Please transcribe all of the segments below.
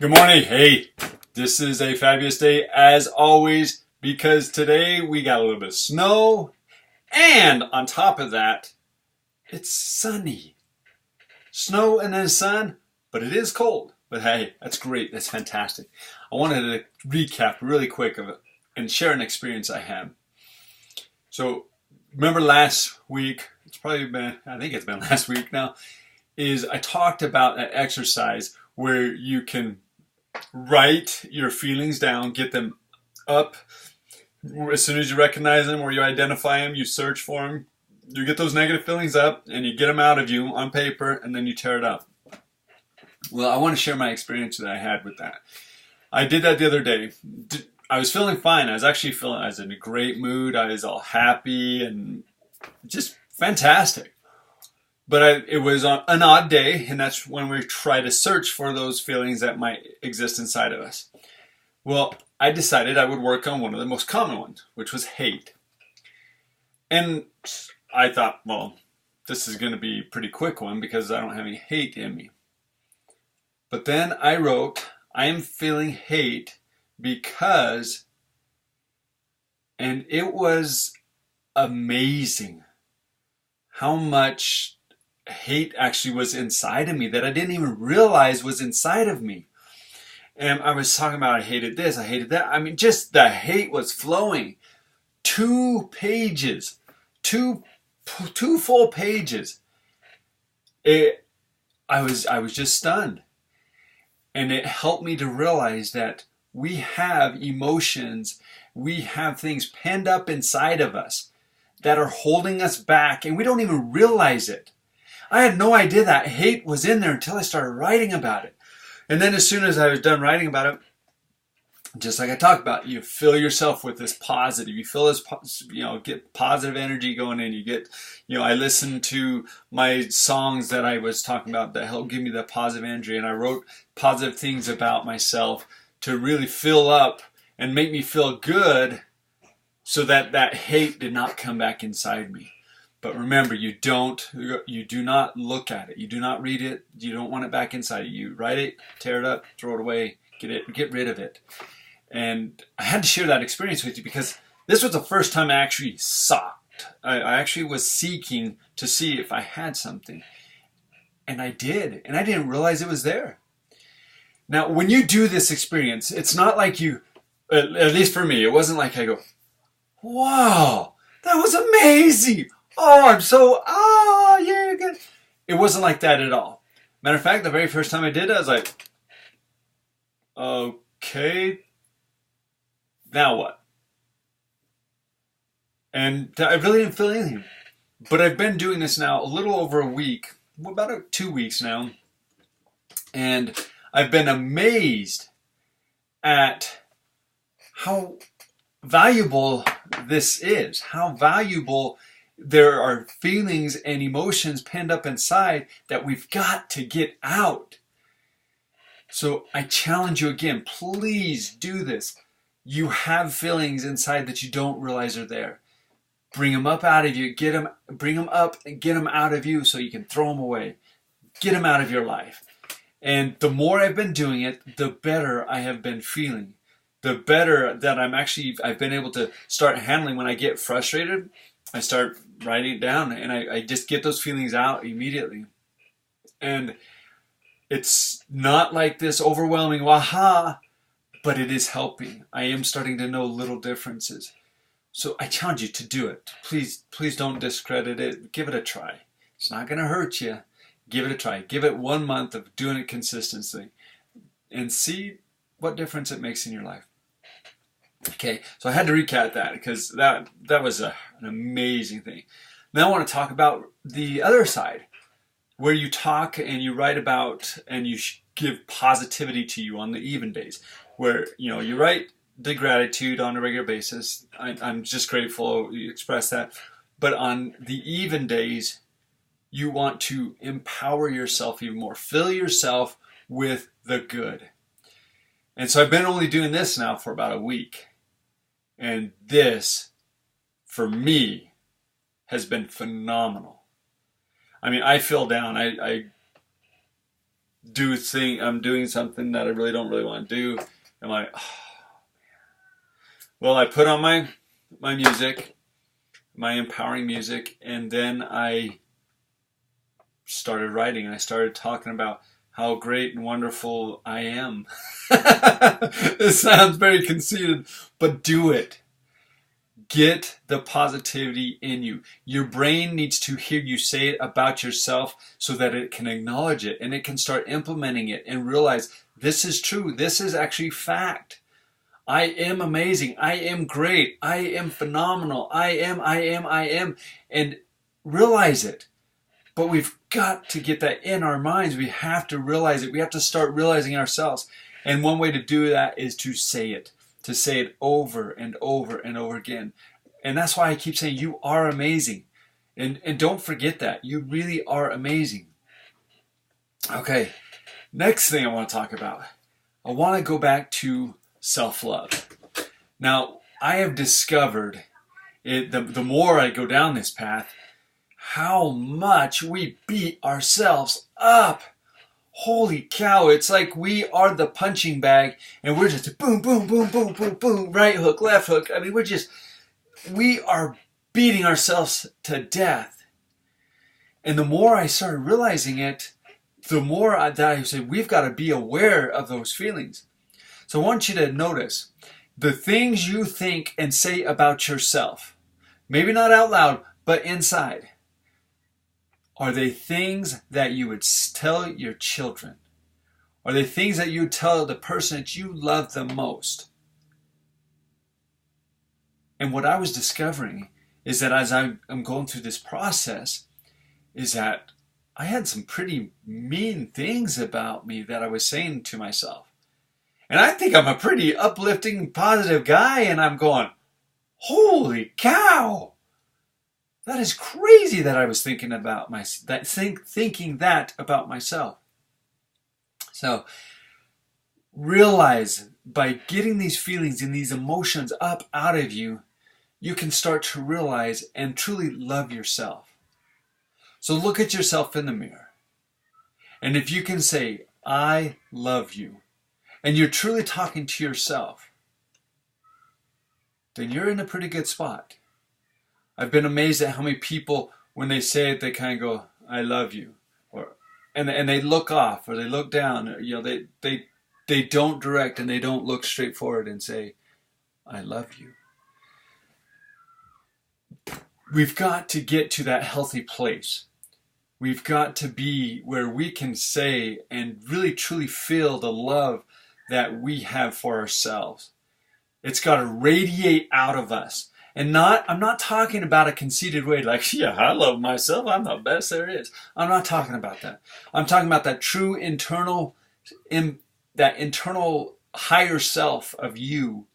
Good morning. Hey, this is a fabulous day as always because today we got a little bit of snow and on top of that, it's sunny. Snow and then sun, but it is cold. But hey, that's great. That's fantastic. I wanted to recap really quick of it and share an experience I had. So remember last week, I think it's been last week now, is I talked about an exercise where you can write your feelings down, get them up. As soon as you recognize them or you identify them, you search for them. You get those negative feelings up and you get them out of you on paper and then you tear it up. Well, I want to share my experience that I had with that. I did that the other day. I was feeling fine. I was in a great mood. I was all happy and just fantastic. But it was an odd day, and that's when we try to search for those feelings that might exist inside of us. Well, I decided I would work on one of the most common ones, which was hate. And I thought, well, this is going to be a pretty quick one because I don't have any hate in me. But then I wrote, I am feeling hate because, and it was amazing how much hate actually was inside of me that I didn't even realize was inside of me. And I was talking about I hated this, I hated that. I mean, just the hate was flowing. 2 pages, two full pages. I was just stunned. And it helped me to realize that we have emotions, we have things penned up inside of us that are holding us back, and we don't even realize it. I had no idea that hate was in there until I started writing about it. And then as soon as I was done writing about it, just like I talked about, you fill yourself with this positive. You feel this, get positive energy going in. You get, I listened to my songs that I was talking about that helped give me the positive energy. And I wrote positive things about myself to really fill up and make me feel good so that that hate did not come back inside me. But remember, you do not look at it. You do not read it. You don't want it back inside of you. Write it, tear it up, throw it away, get rid of it. And I had to share that experience with you because this was the first time I actually sought. I actually was seeking to see if I had something. And I did. And I didn't realize it was there. Now, when you do this experience, it's not like you, at least for me, it wasn't like I go, wow, that was amazing. Yeah, good. It wasn't like that at all. Matter of fact, the very first time I did it, I was like, okay, now what? And I really didn't feel anything. But I've been doing this now a little over a week, about 2 weeks now, and I've been amazed at how valuable this is, how valuable there are feelings and emotions penned up inside that we've got to get out. So I challenge you again, please do this. You have feelings inside that you don't realize are there. Bring them up out of you, bring them up and get them out of you so you can throw them away. Get them out of your life. And the more I've been doing it, the better I have been feeling. The better that I've been able to start handling when I get frustrated. I start writing it down and I just get those feelings out immediately. And it's not like this overwhelming waha, but it is helping. I am starting to know little differences. So I challenge you to do it. Please don't discredit it. Give it a try. It's not going to hurt you. Give it a try. Give it 1 month of doing it consistently and see what difference it makes in your life. Okay, so I had to recap that because that was an amazing thing. Now I want to talk about the other side, where you talk and you write about and you give positivity to you on the even days, where you write the gratitude on a regular basis. I'm just grateful you express that. But on the even days, you want to empower yourself even more. Fill yourself with the good. And so I've been only doing this now for about a week. And this, for me, has been phenomenal. I mean, I feel down. I'm doing something that I really don't really want to do. I'm like, oh. Well, I put on my music, my empowering music, and then I started writing, and I started talking about how great and wonderful I am. It sounds very conceited, but do it. Get the positivity in you. Your brain needs to hear you say it about yourself so that it can acknowledge it and it can start implementing it and realize this is true. This is actually fact. I am amazing. I am great. I am phenomenal. I am. And realize it. But we've got to get that in our minds. We have to realize it. We have to start realizing ourselves. And one way to do that is to say it. To say it over and over and over again. And that's why I keep saying you are amazing. And don't forget that. You really are amazing. Okay, next thing I want to talk about. I want to go back to self-love. Now, I have discovered, the more I go down this path, how much we beat ourselves up. Holy cow, it's like we are the punching bag and we're just boom, boom, boom, boom, boom, boom, right hook, left hook. I mean, we are beating ourselves to death. And the more I started realizing it, the more that I said, we've got to be aware of those feelings. So I want you to notice the things you think and say about yourself, maybe not out loud, but inside. Are they things that you would tell your children? Are they things that you would tell the person that you love the most? And what I was discovering is that as I'm going through this process, is that I had some pretty mean things about me that I was saying to myself. And I think I'm a pretty uplifting, positive guy, and I'm going, holy cow! That is crazy that I was thinking about thinking that about myself. So realize by getting these feelings and these emotions up out of you, you can start to realize and truly love yourself. So look at yourself in the mirror. And if you can say, I love you, and you're truly talking to yourself, then you're in a pretty good spot. I've been amazed at how many people, when they say it, they kind of go, I love you. And they look off or they look down. Or, they don't direct and they don't look straight forward and say, I love you. We've got to get to that healthy place. We've got to be where we can say and really truly feel the love that we have for ourselves. It's got to radiate out of us. And I'm not talking about a conceited way like, yeah, I love myself. I'm the best there is. I'm not talking about that. I'm talking about that true internal higher self of you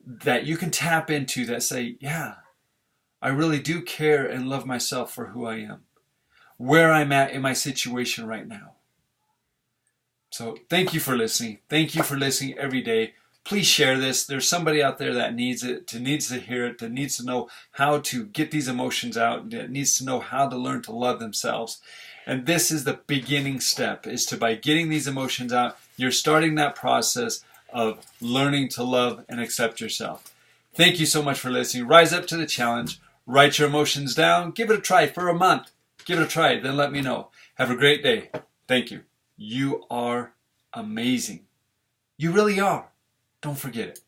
that you can tap into that say, yeah, I really do care and love myself for who I am, where I'm at in my situation right now. So thank you for listening. Thank you for listening every day. Please share this. There's somebody out there that needs it, needs to hear it, that needs to know how to get these emotions out, that needs to know how to learn to love themselves. And this is the beginning step, is to by getting these emotions out, you're starting that process of learning to love and accept yourself. Thank you so much for listening. Rise up to the challenge. Write your emotions down. Give it a try for a month. Give it a try. Then let me know. Have a great day. Thank you. You are amazing. You really are. Don't forget it.